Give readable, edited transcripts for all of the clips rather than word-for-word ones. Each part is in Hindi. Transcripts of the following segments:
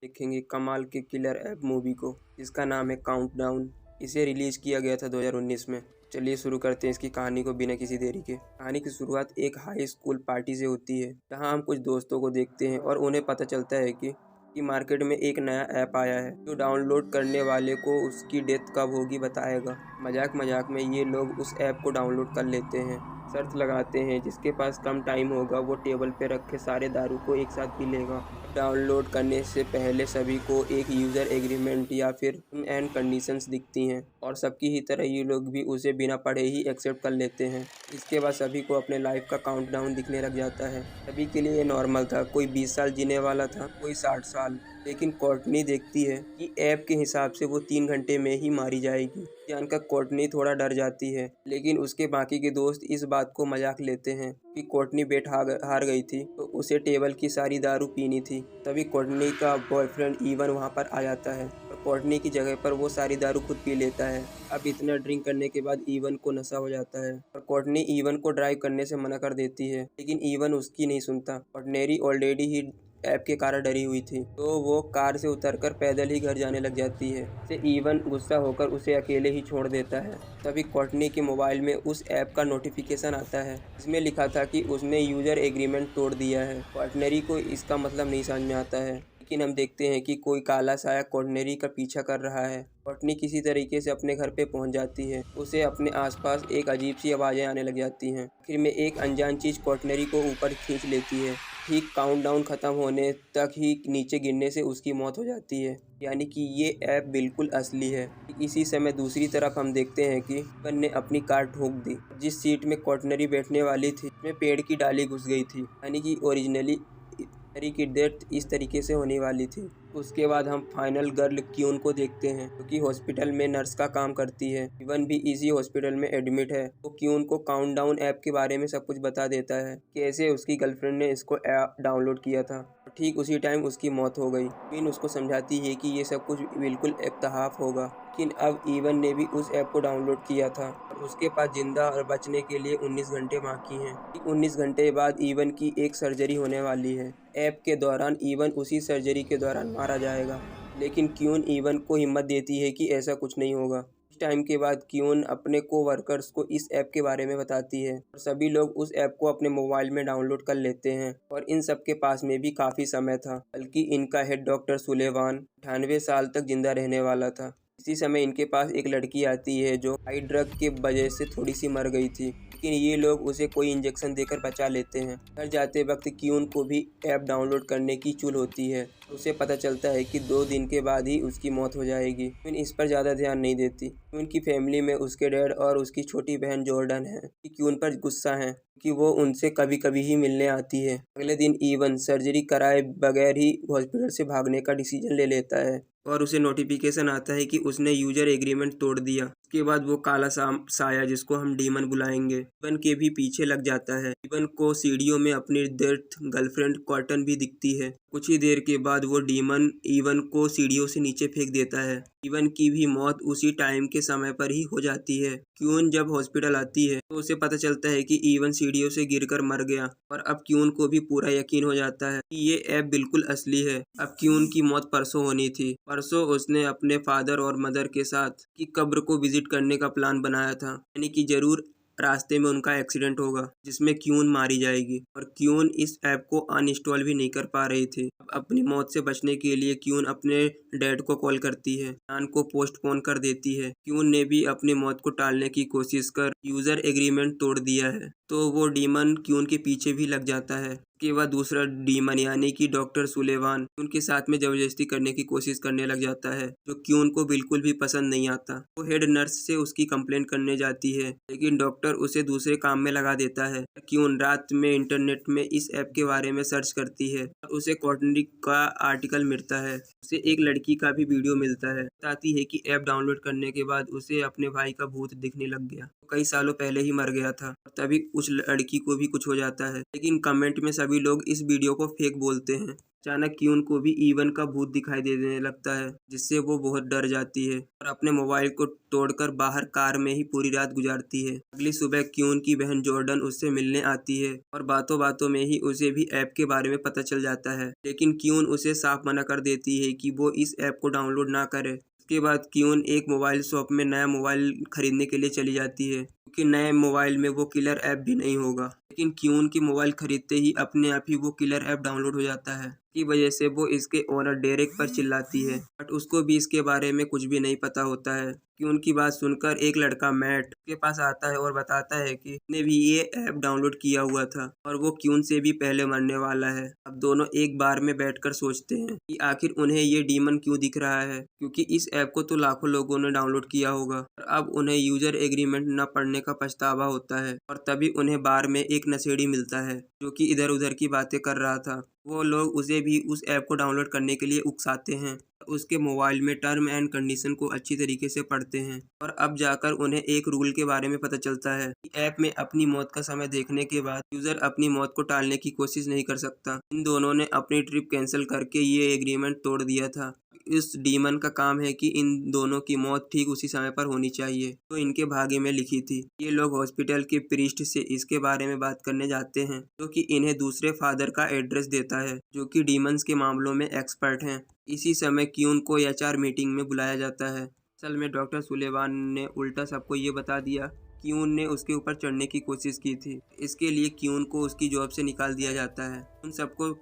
देखेंगे कमाल के किलर ऐप मूवी को जिसका नाम है काउंटडाउन। इसे रिलीज़ किया गया था 2019 में। चलिए शुरू करते हैं इसकी कहानी को बिना किसी देरी के। कहानी की शुरुआत एक हाई स्कूल पार्टी से होती है जहां हम कुछ दोस्तों को देखते हैं और उन्हें पता चलता है कि मार्केट में एक नया ऐप आया है जो डाउनलोड करने वाले को उसकी डेथ कब होगी बताएगा। मजाक मजाक में ये लोग उस ऐप को डाउनलोड कर लेते हैं। शर्त लगाते हैं जिसके पास कम टाइम होगा वो टेबल पे रखे सारे दारू को एक साथ पी लेगा। डाउनलोड करने से पहले सभी को एक यूज़र एग्रीमेंट या फिर टर्म एंड कंडीशंस दिखती हैं और सबकी ही तरह ये लोग भी उसे बिना पढ़े ही एक्सेप्ट कर लेते हैं। इसके बाद सभी को अपने लाइफ का काउंटडाउन दिखने लग जाता है। सभी के लिए ये नॉर्मल था। कोई 20 साल जीने वाला था, कोई 60 साल। लेकिन कोर्टनी देखती है कि ऐप के हिसाब से वो 3 घंटे में ही मारी जाएगी। जानकर कोर्टनी थोड़ा डर जाती है, लेकिन उसके बाकी के दोस्त इस बात को मजाक लेते हैं कि कोर्टनी बेट हार गई थी तो उसे टेबल की सारी दारू पीनी थी। तभी कोर्टनी का बॉयफ्रेंड इवन वहाँ पर आ जाता है और कोर्टनी की जगह पर वो सारी दारू खुद पी लेता है। अब इतना ड्रिंक करने के बाद इवन को नशा हो जाता है और कोर्टनी इवन को ड्राइव करने से मना कर देती है, लेकिन इवन उसकी नहीं सुनता। कोर्टनेरी ऑलरेडी ही ऐप के कारण डरी हुई थी तो वो कार से उतरकर पैदल ही घर जाने लग जाती है। से इवन गुस्सा होकर उसे अकेले ही छोड़ देता है। तभी कोर्टनी के मोबाइल में उस ऐप का नोटिफिकेशन आता है जिसमें लिखा था कि उसने यूज़र एग्रीमेंट तोड़ दिया है। कोर्टनेरी को इसका मतलब नहीं समझ में आता है, लेकिन हम देखते हैं कि कोई काला साया कोर्टनेरी का पीछा कर रहा है। कोर्टनी किसी तरीके से अपने घर पे पहुंच जाती है। उसे अपने आसपास एक अजीब सी आवाज़ें आने लग जाती हैं। आखिर में एक अनजान चीज़ कोर्टनेरी को ऊपर खींच लेती है। ठीक काउंटडाउन ख़त्म होने तक ही नीचे गिरने से उसकी मौत हो जाती है। यानी कि ये ऐप बिल्कुल असली है। इसी समय दूसरी तरफ हम देखते हैं कि इवन ने अपनी कार ठोक दी। जिस सीट में कोर्टनेरी बैठने वाली थी उसमें पेड़ की डाली घुस गई थी। यानी कि ओरिजिनली मैरी की डेथ इस तरीके से होने वाली थी। उसके बाद हम फाइनल गर्ल क्यून को देखते हैं जो कि हॉस्पिटल में नर्स का काम करती है। इवन भी इसी हॉस्पिटल में एडमिट है। वो क्यून को काउंटडाउन ऐप के बारे में सब कुछ बता देता है, कैसे उसकी गर्लफ्रेंड ने इसको ऐप डाउनलोड किया था। ठीक उसी टाइम उसकी मौत हो गई। क्वीन उसको समझाती है कि ये सब कुछ बिल्कुल इत्तेफाक होगा, लेकिन अब इवन ने भी उस ऐप को डाउनलोड किया था और उसके पास जिंदा और बचने के लिए 19 घंटे बाकी हैं। ठीक 19 घंटे बाद इवन की एक सर्जरी होने वाली है। ऐप के दौरान इवन उसी सर्जरी के दौरान मारा जाएगा, लेकिन क्यून इवन को हिम्मत देती है कि ऐसा कुछ नहीं होगा। कुछ टाइम के बाद क्यून अपने कोवर्कर्स को इस ऐप के बारे में बताती है और सभी लोग उस ऐप को अपने मोबाइल में डाउनलोड कर लेते हैं। और इन सब के पास में भी काफ़ी समय था, बल्कि इनका हेड डॉक्टर सुलेवान 98 साल तक जिंदा रहने वाला था। इसी समय इनके पास एक लड़की आती है जो हाई ड्रग के वजह से थोड़ी सी मर गई थी, लेकिन ये लोग उसे कोई इंजेक्शन देकर बचा लेते हैं। घर जाते वक्त क्यून को भी ऐप डाउनलोड करने की चुल होती है। उसे पता चलता है कि 2 दिन के बाद ही उसकी मौत हो जाएगी। क्यून इस पर ज़्यादा ध्यान नहीं देती। क्यून की फैमिली में उसके डैड और उसकी छोटी बहन जॉर्डन है कि क्यून पर गुस्सा है कि वो उनसे कभी कभी ही मिलने आती है। अगले दिन इवन सर्जरी कराए बगैर ही हॉस्पिटल से भागने का डिसीजन ले लेता है और उसे नोटिफिकेशन आता है कि उसने यूजर एग्रीमेंट तोड़ दिया। उसके बाद वो काला साया जिसको हम डीमन बुलाएंगे इवन के भी पीछे लग जाता है। इवन को सीढ़ियों में अपनी डेथ गर्लफ्रेंड कॉटन भी दिखती है। कुछ ही देर के बाद वो डीमन इवन को सीढ़ियों से नीचे फेंक देता है। इवन की भी मौत उसी टाइम के समय पर ही हो जाती है। क्यून जब हॉस्पिटल आती है तो उसे पता चलता है कि इवन सीढ़ियों से गिरकर मर गया और अब क्यून को भी पूरा यकीन हो जाता है कि ये ऐप बिल्कुल असली है। अब क्यून की मौत परसों होनी थी। परसों उसने अपने फादर और मदर के साथ की कब्र को विजिट करने का प्लान बनाया था, यानी कि जरूर रास्ते में उनका एक्सीडेंट होगा जिसमें क्यून मारी जाएगी। और क्यून इस ऐप को अनइंस्टॉल भी नहीं कर पा रही थी। अब अपनी मौत से बचने के लिए क्यून अपने डैड को कॉल करती है, प्लान को पोस्टपोन कर देती है। क्यून ने भी अपनी मौत को टालने की कोशिश कर यूजर एग्रीमेंट तोड़ दिया है तो वो डीमन क्यून के पीछे भी लग जाता है। उसके बाद दूसरा डीमन यानी कि डॉक्टर सुलेवान उनके साथ में जबरदस्ती करने की कोशिश करने लग जाता है, जो क्यून को बिल्कुल भी पसंद नहीं आता। वो हेड नर्स से उसकी कंप्लेंट करने जाती है, लेकिन डॉक्टर उसे दूसरे काम में लगा देता है। क्यून रात में इंटरनेट में इस ऐप के बारे में सर्च करती है और उसे कॉटनरी का आर्टिकल मिलता है। उसे एक लड़की का भी वीडियो मिलता है, बताती है कि ऐप डाउनलोड करने के बाद उसे अपने भाई का भूत दिखने लग गया, कई सालों पहले ही मर गया था। और तभी उस लड़की को भी कुछ हो जाता है, लेकिन कमेंट में सभी लोग इस वीडियो को फेक बोलते हैं। अचानक क्यून को भी ईवन का भूत दिखाई देने लगता है, जिससे वो बहुत डर जाती है और अपने मोबाइल को तोड़कर बाहर कार में ही पूरी रात गुजारती है। अगली सुबह क्यून की बहन जॉर्डन उससे मिलने आती है और बातों बातों में ही उसे भी ऐप के बारे में पता चल जाता है, लेकिन क्यून उसे साफ मना कर देती है कि वो इस ऐप को डाउनलोड ना करे। उसके बाद क्यून एक मोबाइल शॉप में नया मोबाइल खरीदने के लिए चली जाती है, क्योंकि नए मोबाइल में वो किलर ऐप भी नहीं होगा। लेकिन क्यून की मोबाइल खरीदते ही अपने आप ही वो किलर ऐप डाउनलोड हो जाता है। की वजह से वो इसके ओनर डेरेक पर चिल्लाती है, बट उसको भी इसके बारे में कुछ भी नहीं पता होता है। क्यून की बात सुनकर एक लड़का मैट के पास आता है और बताता है कि उसने भी ये ऐप डाउनलोड किया हुआ था और वो क्यून से भी पहले मरने वाला है। अब दोनों एक बार में बैठकर सोचते हैं कि आखिर उन्हें ये डीमन क्यों दिख रहा है, क्योंकि इस ऐप को तो लाखों लोगों ने डाउनलोड किया होगा और अब उन्हें यूजर एग्रीमेंट न पढ़ने का पछतावा होता है। और तभी उन्हें बार में एक नशेड़ी मिलता है जो कि इधर उधर की बातें कर रहा था। वो लोग उसे भी उस ऐप को डाउनलोड करने के लिए उकसाते हैं, उसके मोबाइल में टर्म एंड कंडीशन को अच्छी तरीके से पढ़ते हैं और अब जाकर उन्हें एक रूल के बारे में पता चलता है कि ऐप में अपनी मौत का समय देखने के बाद यूजर अपनी मौत को टालने की कोशिश नहीं कर सकता। इन दोनों ने अपनी ट्रिप कैंसिल करके ये एग्रीमेंट तोड़ दिया था। इस डीमन का काम है कि इन दोनों की मौत ठीक उसी समय पर होनी चाहिए तो इनके भाग्य में लिखी थी। ये लोग हॉस्पिटल के प्रीस्ट से इसके बारे में बात करने जाते हैं, जो कि इन्हें दूसरे फादर का एड्रेस देता है जो कि डीमंस के मामलों में एक्सपर्ट हैं। इसी समय क्यून को एचआर मीटिंग में बुलाया जाता है। असल में डॉक्टर सुलेवान ने उल्टा सबको ये बता दिया क्यून ने उसके ऊपर चढ़ने की कोशिश की थी। इसके लिए क्यून को उसकी जॉब से निकाल दिया जाता है। उन सबको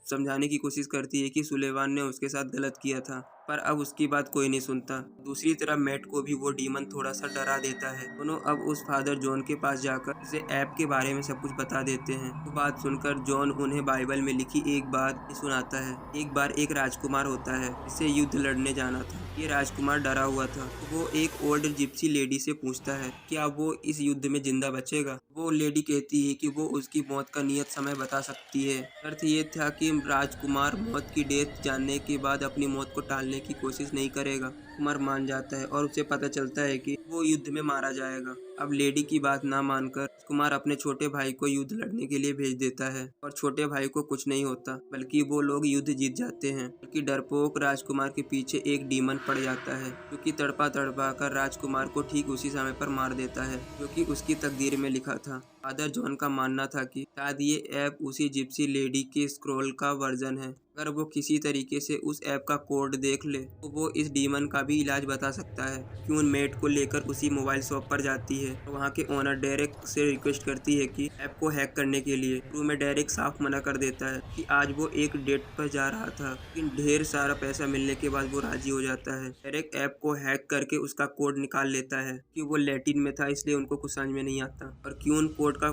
समझाने की कोशिश करती है कि सुलेवान ने उसके साथ गलत किया था, पर अब उसकी बात कोई नहीं सुनता। दूसरी तरफ मैट को भी वो डीमन थोड़ा सा डरा देता है। दोनों अब उस फादर जॉन के पास जाकर उसे ऐप के बारे में सब कुछ बता देते हैं। वो बात सुनकर जॉन उन्हें बाइबल में लिखी एक बात सुनाता है। एक बार एक राजकुमार होता है जिसे युद्ध लड़ने जाना था। ये राजकुमार डरा हुआ था। वो एक ओल्ड जिप्सी लेडी से पूछता है क्या वो इस युद्ध में जिंदा बचेगा। वो लेडी कहती है कि वो उसकी मौत का नियत समय बता सकती है। अर्थ ये था कि राजकुमार मौत की डेट जानने के बाद अपनी मौत को टालने की कोशिश नहीं करेगा। कुमार मान जाता है और उसे पता चलता है कि वो युद्ध में मारा जाएगा। अब लेडी की बात ना मानकर कुमार अपने छोटे भाई को युद्ध लड़ने के लिए भेज देता है और छोटे भाई को कुछ नहीं होता, बल्कि वो लोग युद्ध जीत जाते हैं। बल्कि डरपोक राजकुमार के पीछे एक डीमन पड़ जाता है जो कि तड़पा तड़पा कर राजकुमार को ठीक उसी समय पर मार देता है, जो कि उसकी तकदीर में लिखा था। फादर जॉन का मानना था कि शायद ये ऐप उसी जिप्सी लेडी के स्क्रॉल का वर्जन है। अगर वो किसी तरीके से उस ऐप का कोड देख ले तो वो इस डीमन का भी इलाज बता सकता है। क्यून मेट को लेकर उसी मोबाइल शॉप पर जाती है तो वहाँ के ओनर डेरेक से रिक्वेस्ट करती है कि ऐप को हैक करने के लिए। शुरू में डेरेक साफ मना कर देता है कि आज वो एक डेट पर जा रहा था, लेकिन ढेर सारा पैसा मिलने के बाद वो राजी हो जाता है। डेरेक ऐप को हैक करके उसका कोड निकाल लेता है कि वो लैटिन में था, इसलिए उनको कुछ समझ में नहीं आता और क्यून कोड का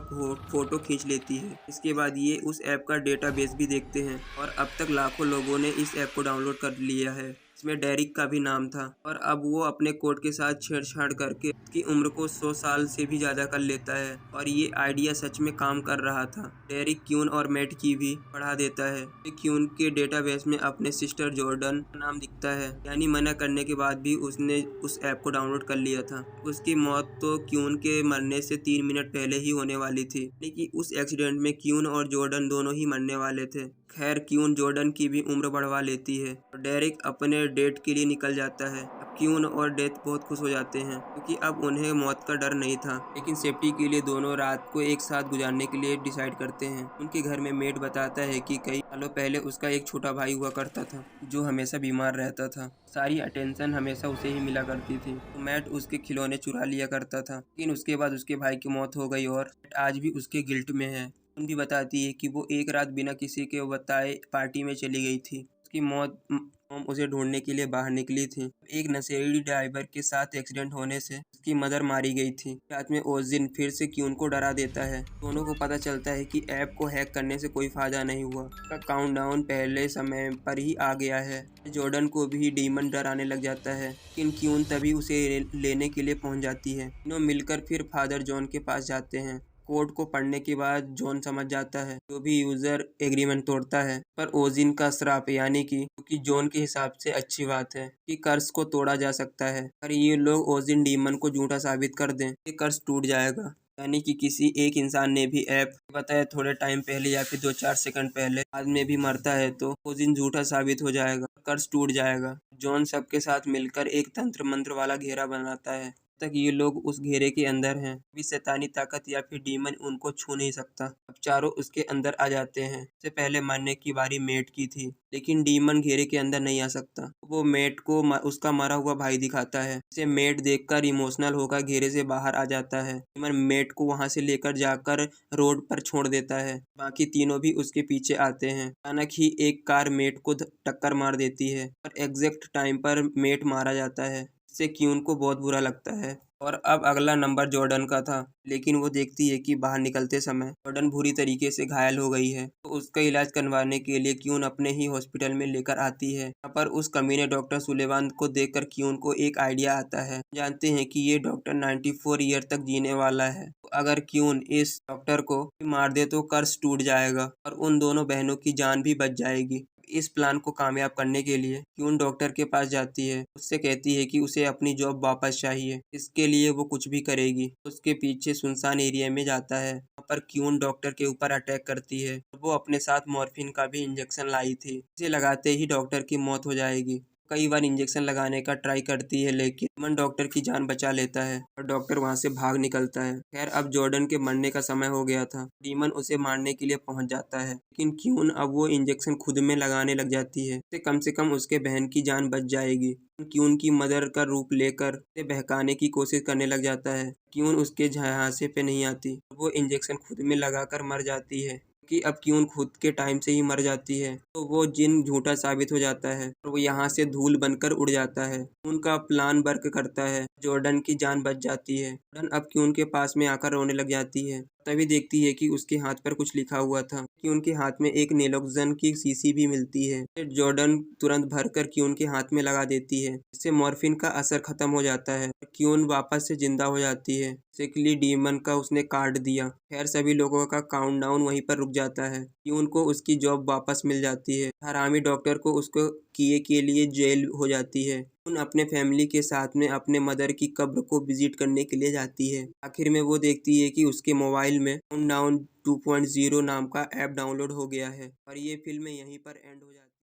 फोटो खींच लेती है। इसके बाद ये उस ऐप का डेटाबेस भी देखते हैं और अब तक लाखों लोगों ने इस ऐप को डाउनलोड कर लिया है। इसमें डेरिक का भी नाम था और अब वो अपने कोड के साथ छेड़छाड़ करके उसकी उम्र को 100 साल से भी ज्यादा कर लेता है और ये आइडिया सच में काम कर रहा था। डेरिक क्यून और मैट की भी बढ़ा देता है। क्यून के डेटाबेस में अपने सिस्टर जॉर्डन का नाम दिखता है, यानी मना करने के बाद भी उसने उस ऐप को डाउनलोड कर लिया था। उसकी मौत तो क्यून के मरने से 3 मिनट पहले ही होने वाली थी, लेकिन उस एक्सीडेंट में क्यून और जॉर्डन दोनों ही मरने वाले थे। खैर क्यून जॉर्डन की भी उम्र बढ़वा लेती है और डेरिक अपने डेट के लिए निकल जाता है। अब क्यून और डेथ बहुत खुश हो जाते हैं क्योंकि अब उन्हें मौत का डर नहीं था, लेकिन सेफ्टी के लिए दोनों रात को एक साथ गुजारने के लिए डिसाइड करते हैं। उनके घर में मेट बताता है कि कई सालों पहले उसका एक छोटा भाई हुआ करता था जो हमेशा बीमार रहता था। सारी अटेंशन हमेशा उसे ही मिला करती थी, तो मैट उसके खिलौने चुरा लिया करता था। लेकिन उसके बाद उसके भाई की मौत हो गई और आज भी उसके गिल्ट में है। भी बताती है कि वो एक रात बिना किसी के बताए पार्टी में चली गई थी। उसकी मौत मॉम उसे ढूंढने के लिए बाहर निकली थी। एक नशेड़ी ड्राइवर के साथ एक्सीडेंट होने से उसकी मदर मारी गई थी। रात में ओजिन फिर से क्यून को डरा देता है। दोनों को पता चलता है कि ऐप को हैक करने से कोई फायदा नहीं हुआ। उसका काउंटडाउन पहले समय पर ही आ गया है। जॉर्डन को भी डीमन डराने लग जाता है, लेकिन क्यून तभी उसे लेने के लिए पहुंच जाती है। तीनों मिलकर फिर फादर जॉन के पास जाते हैं। कोड को पढ़ने के बाद जॉन समझ जाता है जो भी यूजर एग्रीमेंट तोड़ता है पर ओजिन का श्राप, यानी कि क्योंकि जॉन के हिसाब से अच्छी बात है कि कर्स को तोड़ा जा सकता है। पर ये लोग ओजिन डीमन को झूठा साबित कर दें कि कर्स टूट जाएगा। यानी कि किसी एक इंसान ने भी ऐप बताया थोड़े टाइम पहले या फिर 2-4 सेकंड पहले बाद में भी मरता है तो वो दिन झूठा साबित हो जाएगा, कर्ज टूट जाएगा। जॉन सबके साथ मिलकर एक तंत्र मंत्र वाला घेरा बनाता है। तक ये लोग उस घेरे के अंदर हैं, भी शैतानी ताकत या फिर डीमन उनको छू नहीं सकता। अब चारों उसके अंदर आ जाते हैं। इससे पहले मरने की बारी मेट की थी, लेकिन डीमन घेरे के अंदर नहीं आ सकता। वो मेट को उसका मरा हुआ भाई दिखाता है। इसे मेट देखकर इमोशनल होकर घेरे से बाहर आ जाता है। डीमन मेट को वहां से लेकर जाकर रोड पर छोड़ देता है। बाकी तीनों भी उसके पीछे आते हैं। अचानक ही एक कार मेट को टक्कर मार देती है और एग्जैक्ट टाइम पर मेट मारा जाता है। इससे क्यून को बहुत बुरा लगता है। और अब अगला नंबर जॉर्डन का था, लेकिन वो देखती है कि बाहर निकलते समय जॉर्डन बुरी तरीके से घायल हो गई है, तो उसका इलाज करवाने के लिए क्यून अपने ही हॉस्पिटल में लेकर आती है। यहाँ पर उस कमीने डॉक्टर सुलेवान को देखकर क्यून को एक आइडिया आता है। जानते हैं कि ये डॉक्टर 94 ईयर तक जीने वाला है, तो अगर क्यून इस डॉक्टर को मार दे तो कर्ज टूट जाएगा और उन दोनों बहनों की जान भी बच जाएगी। इस प्लान को कामयाब करने के लिए क्यून डॉक्टर के पास जाती है। उससे कहती है कि उसे अपनी जॉब वापस चाहिए, इसके लिए वो कुछ भी करेगी। उसके पीछे सुनसान एरिया में जाता है। वहाँ पर क्यून डॉक्टर के ऊपर अटैक करती है। वो अपने साथ मॉर्फिन का भी इंजेक्शन लाई थी। इसे लगाते ही डॉक्टर की मौत हो जाएगी। कई बार इंजेक्शन लगाने का ट्राई करती है, लेकिन डीमन डॉक्टर की जान बचा लेता है और डॉक्टर वहां से भाग निकलता है। खैर, अब जॉर्डन के मरने का समय हो गया था। डीमन उसे मारने के लिए पहुंच जाता है, लेकिन क्यून अब वो इंजेक्शन खुद में लगाने लग जाती है। से कम उसके बहन की जान बच जाएगी। क्यून की मदर का रूप लेकर उसे बहकाने की कोशिश करने लग जाता है। क्यून उसके झांसे पे नहीं आती, वो इंजेक्शन खुद में लगाकर मर जाती है। कि अब क्यून खुद के टाइम से ही मर जाती है, तो वो जिन झूठा साबित हो जाता है और वो यहाँ से धूल बनकर उड़ जाता है। उनका प्लान वर्क करता है। जॉर्डन की जान बच जाती है। जॉर्डन अब क्यून के पास में आकर रोने लग जाती है। तभी देखती है कि उसके हाथ पर कुछ लिखा हुआ था कि उनके हाथ में एक नेलोक्सन की शीशी भी मिलती है। फिर जॉर्डन तुरंत भरकर क्यून के हाथ में लगा देती है। इससे मॉर्फिन का असर खत्म हो जाता है। क्यून वापस से जिंदा हो जाती है। बेसिकली डीमन का उसने काट दिया। खैर, सभी लोगों का काउंटडाउन वहीं पर रुक जाता है। क्यून को उसकी जॉब वापस मिल जाती है। हरामी डॉक्टर को उसको किए के लिए जेल हो जाती है। क्यून अपने फैमिली के साथ में अपने मदर की कब्र को विजिट करने के लिए जाती है। आखिर में वो देखती है कि उसके मोबाइल में काउंटडाउन 2.0 नाम का ऐप डाउनलोड हो गया है और ये फिल्म यहीं पर एंड हो जाती है।